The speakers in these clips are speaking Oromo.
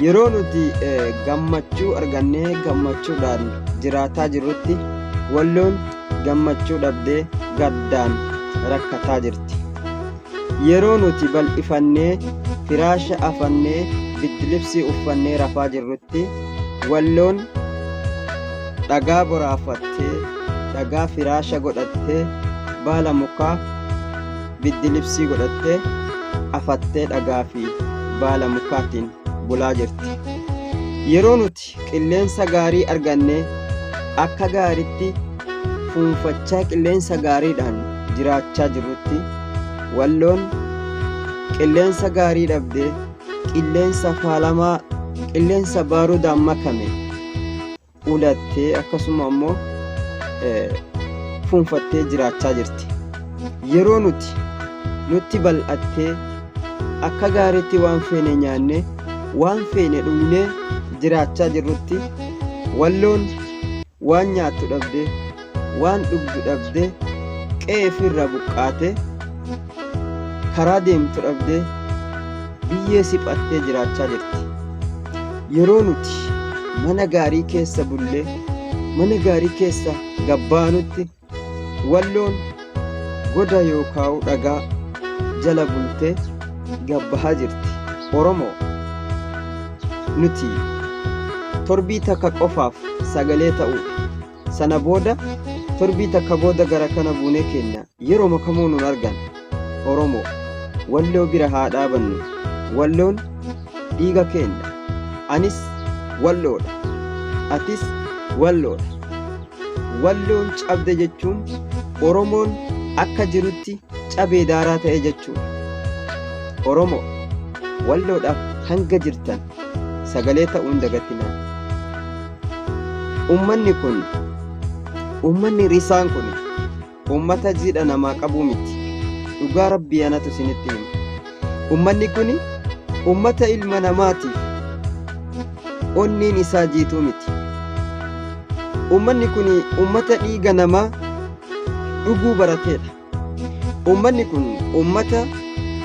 yeroo nuti gammachuu argannee gammachuudhaan jiraataa jirrutti walloon gammachuu dhabdee gaddaan rakkataa jirti. Yeroo nuti bal'ifannee firaasha afannee biddilibsii uffannee rafaa jirrutti walloon dhagaa boraafattee dhagaa firaasha godhattee baala mukaa biddilibsii godhattee afattee dhagaa fi baala mukaatiin bulaa jirti. Yeroo nuti qilleensa gaarii argannee akka gaariitti fuunfachaa qilleensa gaariidhaan jiraachaa jirrutti walloon qilleensa gaarii dhabdee qilleensa faalamaa qilleensa baaruudhaan makame ulattee akkasuma immoo fuunfattee jiraachaa jirti. Yeroo nutti bal'attee akka gaariitti waan feene nyaannee waan feene dhugnee jiraachaa jirrutti walloon waan nyaattu dhabdee waan dhugdu dhabdee qe'ee ofirraa buqqaatee karaa deemtu dhabdee biyyee siphattee jiraachaa jirti. Yeroo nuti mana gaarii keessa bullee mana gaarii keessa gabbaanutti walloon goda yookaan dhagaa jala bultee gabbahaa jirti. Oromoo nuti torbii takka qofaaf sagalee ta'uudha. Sana booda torbii takka booda gara kana buunee keenya yeroo makamuu nun argan. Oromoo walloo bira haa dhaabannu. Walloon dhiiga keenya. Anis walloodha. Atis walloodha. Walloon cabde jechuun Oromoon akka jirutti cabee daaraa ta'e jechuudha. Oromoo walloodhaaf hanga jirtan sagalee ta'uun dagatinaa. Ummanni risaan kun ummata jiidha namaa qabu miti. Dhugaa Rabbii anatu isinitti hima. Ummanni kun ummata ilma namaatiif onniin isaa jiituu miti. Ummanni kun ummata dhiiga namaa dhuguu barateedha. Ummanni kun ummata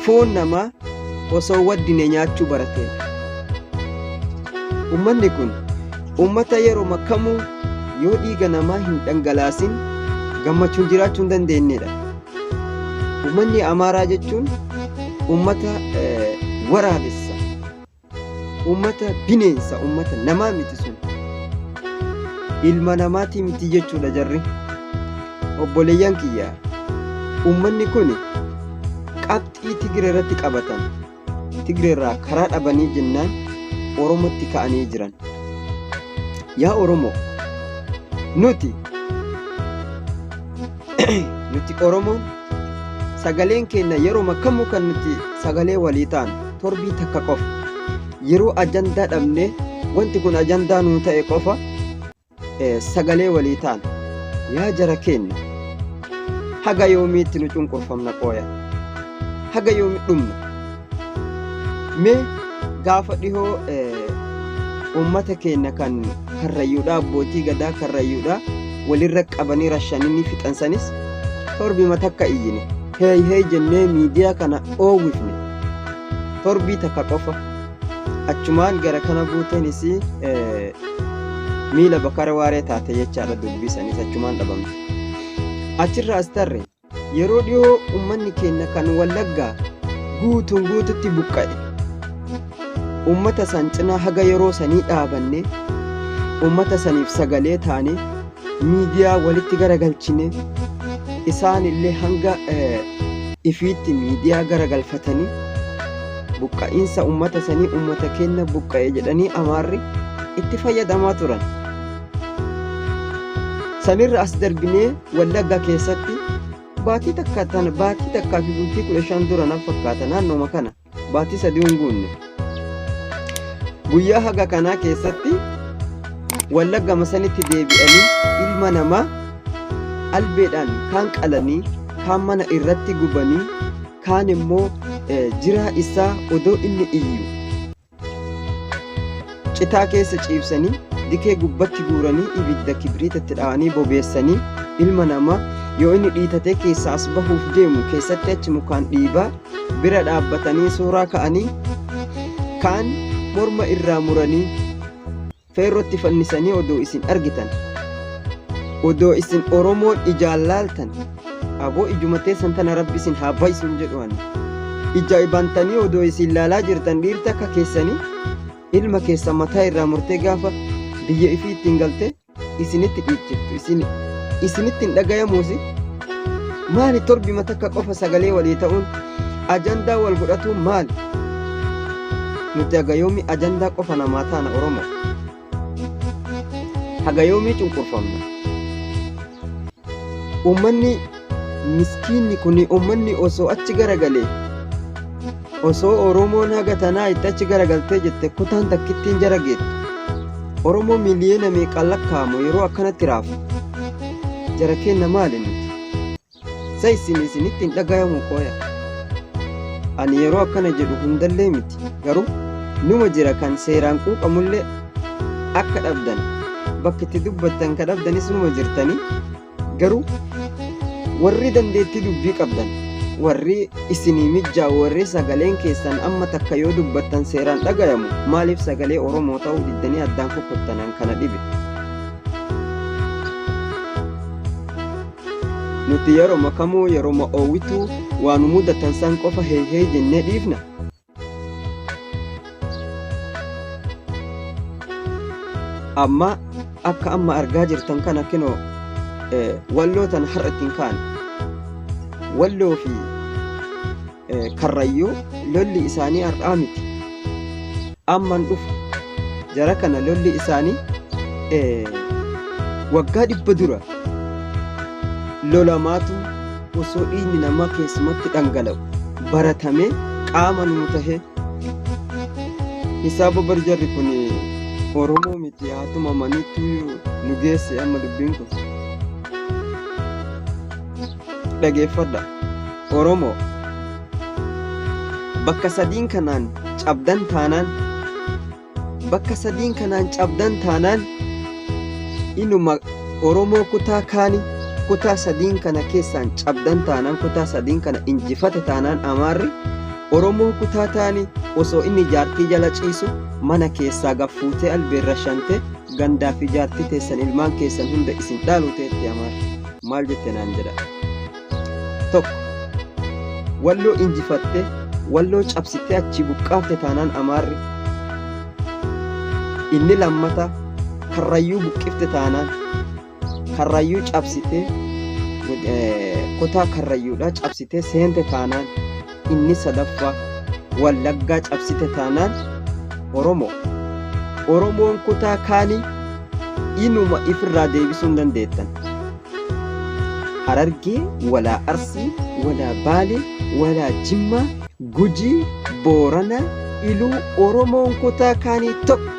foon namaa osoo waddine nyaachuu barateedha. Ummanni kun ummata yeroo makamuu yoo dhiiga namaa hin dhangalaasin gammachuun jiraachuu hin dandeenyedha. Ummanni Amaaraa jechuun ummata waraabessa, ummata bineensa, ummata namaa miti sun. Ilma namaatii miti jechuudha jarri. Obboleeyyan kiyyaa ummanni kun qabxii Tigree irratti qabatan. Tigree irraa karaa dhabanii jennaan Oromootti ka'anii jiran. Yaa Oromoo nuti Oromoon sagaleen keenya yeroo makamuu kan nuti sagalee walii ta'an torbii takka qofa. Yeroo ajandaa dhabnee wanti kun ajandaa nuu ta'e qofa sagalee walii ta'an. Yaa jara keenya haga yoomiitti nu cunqurfamna qooya? Haga yoomii dhumna? Mee gaafa dhihoo ummata keenya kan karrayyuudha, abbootii gadaa karrayyuudha walirra qabanii rashanii fixansanis torbima takka iyyine hey jennee miidiyaa kana oowwifne torbii takka qofa. Achumaan gara kana buutenis miila bakara waaree taate jechaadha dubbisanis achumaan dhabamne. Achirraas tarre yeroo dhiyoo ummanni keenya kan Wallaggaa guutuun guututti buqqa'e. Ummata san cinaa haga yeroo sanii dhaabanne ummata saniif sagalee taane miidiyaa walitti garagalchine isaan illee hanga ifiitti miidiyaa garagalfatanii buqqa'iinsa ummata sanii ummata keenya buqqa'e jedhanii Amaarri itti fayyadamaa turan. Sanirra as darbinee Wallaggaa keessatti baatii takkaa fi bultii 15 dura naaf fakkaata naannooma kana baatii 3 hin guunne. Guyyaa haga kanaa keessatti Wallagga masanitti deebi'anii ilma namaa albeedhaan kaan qalanii kaan mana irratti gubanii kaan immoo jiraa isaa odoo inni iyyu citaa keessa ciibsanii dikee gubbatti guuranii ibidda kibriitatti dha'anii bobeessanii ilma namaa yoo inni dhiitatee keessaa as bahuuf deemu keessatti achi mukaan dhiibaa bira dhaabbatanii suuraa ka'anii kaan morma irraa muranii feerrotti fannisanii odoo isin argitan, odoo isin Oromoon ijaan laaltan, aboo ijuma teessan tana Rabbi isin haa baay'isuun jedhu ani. Ija ibantanii odoo isin laalaa jirtan dhiirta akka keessanii ilma keessan mataa irraa murtee gaafa biyya ifii ittiin galtee isinitti dhiichiftu, isinitti hin dhagayamuusi. Maali torbi mata akka qofa sagalee walii ta'uun ajandaa wal godhatuun maali? Nuti hagayoomi ajandaa qofa namaa taana Oromoo. Hagayoomii cunqurfamna. Uummanni miskiinni kuni uummanni osoo achi garagalee, osoo Oromoon haga tanaa itti achi garagaltee jette kutaan takkittiin jara geettu. Oromoo miliyoona meeqaan lakkaa'amu yeroo akkanatti raafu. Jara kenna maali nuti? Sa isinitti hin dhagayamu qooya. Ani yeroo akkana jedhu hundallee miti. Garuu numa jira kan seeraan quuqamullee akka dhabdan bakka itti dubbattan ka dhabdanis numa jirtanii. Garuu warri dandeettii dubbii qabdan, warri isinii mijjaa, warri sagaleen keessan amma takka yoo dubbattan seeraan dhagayamu, maaliif sagalee Oromoo ta'uu diddanii addaan kokkottanan kana dhibe? Nuti yeroo makamuu yeroo ma'oowwituu waan mudatan san qofa hee jennee dhiifna. Amma akka amma argaa jirtan kana kinoo walloo tan har'a ittiin kaane. Walloo fi Karrayyuu lolli isaanii har'aa miti. Amman dhufu jara kana lolli isaanii waggaa 100 dura lolamaatu osoo dhiigni namaa keessumatti dhangala'u baratamee qaama nuu tahee hisaaba barjarri kun Oromoo miti haatuma maniitu nu geesse amma dubbiin kun. Dhageeffadha Oromoo bakka sadiin kanaan cabdan taanaan inuma Oromoo kutaa kaani kutaa sadiin kana keessaan cabdan taanaan, kutaa sadiin kana injifate taanaan Amaarri Oromoo kutaa taani osoo inni jaartii jala ciisu mana keessaa gaffuutee albeerra shante gandaa fi jaartii teessan ilmaan keessan hunda isin dhaaluteetti Amaarri. Maal jette naan jedha? Tokko walloo injifatte, walloo cabsite achi buqqaafte taanaan Amaarri. Inni lammata Karrayyuu buqqifte taanaan, Karrayyuu cabsite kutaa Karrayyuudha cabsite seente taanaan. Inni sadaffaa Wallaggaa cabsite taanaan Oromoon kutaa kaanii inuma ifirraa deebisuu hin dandeettan. Harargee walaa Arsii walaa Baalee walaa Jimmaa Gujii Booranaa Iluu Oromoon kutaa kaanii tokko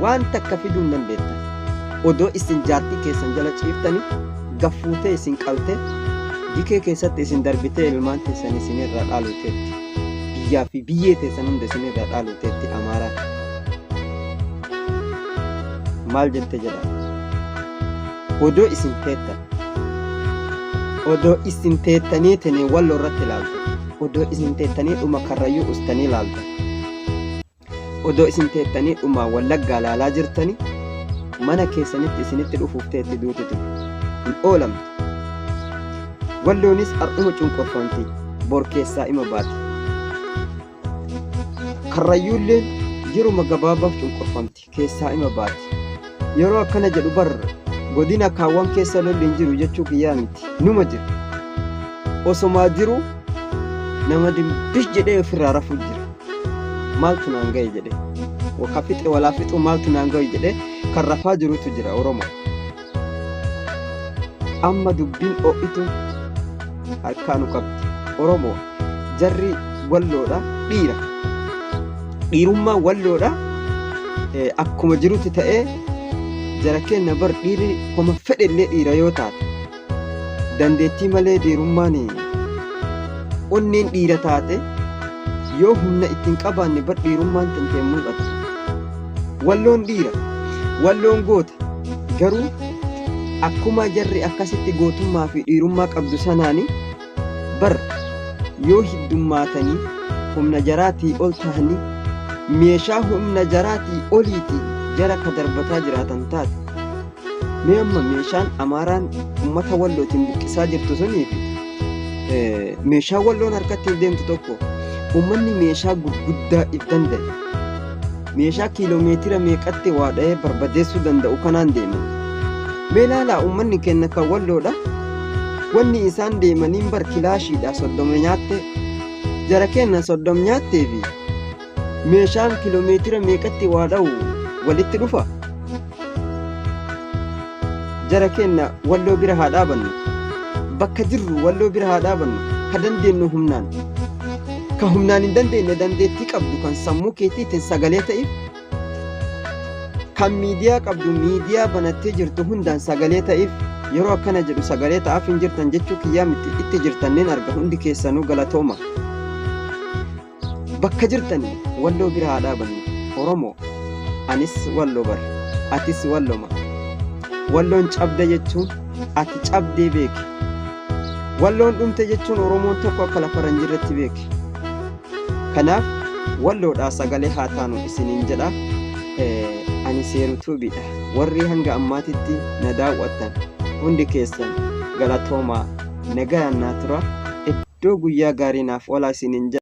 waan takka fiduu hin dandeettan. Odoo isin jaartii keessan jala ciiftanii gaffuutee isin qaltee dikee keessatti isin darbitee ilmaan teessan isinirraa dhaaluteetti, biyyaa fi biyyee teessan hunda isinirraa dhaaluteetti Amaaraan. Maal jette jedha? Odoo isin teettanii tanii walloo irratti ilaaltan, odoo isin teettanii dhuma Karrayyuu ustanii ilaaltan, odoo isin teettanii dhuma Wallaggaa ilaalaa jirtanii mana keessanitti isinitti dhufuuf teetti duuti ture hin oolamtu. Walloonis har'uma cunqurfamti, bor keessaa ima baati. Karrayyuulleen yeruma gabaabaaf cunqurfamti, keessaa ima baati. Yeroo akkana jedhu barra godina kaawwan keessa lolli hin jiru jechuu kiyyaa miti, numa jiru. Osomaa jiru nama dimbish jedhee ofirraa rafuu jira. Maaltu naan ga'e jedhee, waka fixe walaa fixu maaltu naan ga'e jedhee kan rafaa jirutu jira Oromoo. Amma dubbiin ho'itu harkaanu qabdi. Oromoo jarri walloodha, dhiira. Dhiirummaa walloodha akkuma jirutti ta'ee jara kenna bar dhiirri homa fedhellee dhiira yoo taate dandeettii malee dhiirummaan onneen dhiira taate yoo humna ittiin qabaanne bar dhiirummaan tantee mul'atu. Walloon dhiira, walloon goota. Garuu akkuma jarri akkasitti gootummaa fi dhiirummaa qabdu sanaani bar yoo hiddummaatanii humna jaraatii ol ta'anii meeshaa humna jaraatii oliitii jara ka darbataa jiraatan taate. Mee amma meeshaan Amaaraan uummata Wallootiin buqqisaa jirtu suniif meeshaa Walloon harkatti deemtu tokko uummanni meeshaa gurguddaa if danda'e meeshaa kiiloomeetira meeqatti waa dha'ee barbadeessuu danda'u kanaan deeman. Mee ilaalaa uummanni keenya kan Walloodha wanni isaan deemaniin bar kilaashiidha 30 nyaatte jara keenya 30 nyaattee fi meeshaan kiiloomeetira meeqatti waa dha'u walitti dhufa. Jara keenya Walloo bira haa dhaabannu bakka jirru Walloo bira haa dhaabannu ka dandeenyu humnaan ka humnaan hin dandeenye dandeettii qabdu kan sammuu keetiitiin sagalee ta'eef kan miidiyaa qabdu miidiyaa banattee jirtu hundaan sagalee ta'eef yeroo akkana jedhu sagalee ta'aaf hin jirtan jechuu kiyyaa miti itti jirtanneen arga hundi keessanuu galatooma. Bakka jirtanii Walloo bira haa dhaabannu. Oromoo anis Walloo bar atis Wallooma. Walloon cabda jechuun ati cabdee beeki. Walloon dhumte jechuun Oromoon tokko akka lafa hin jirretti beeki. Kanaaf Walloodhaa sagalee haa taanu isiniin jedha. Ani Seerutuu Bidha. Warri hanga ammaatitti na daawwattan hundi keessan galatoomaa nagaan naa tura. Iddoo guyyaa gaarii naaf oolaa isiniin jedha.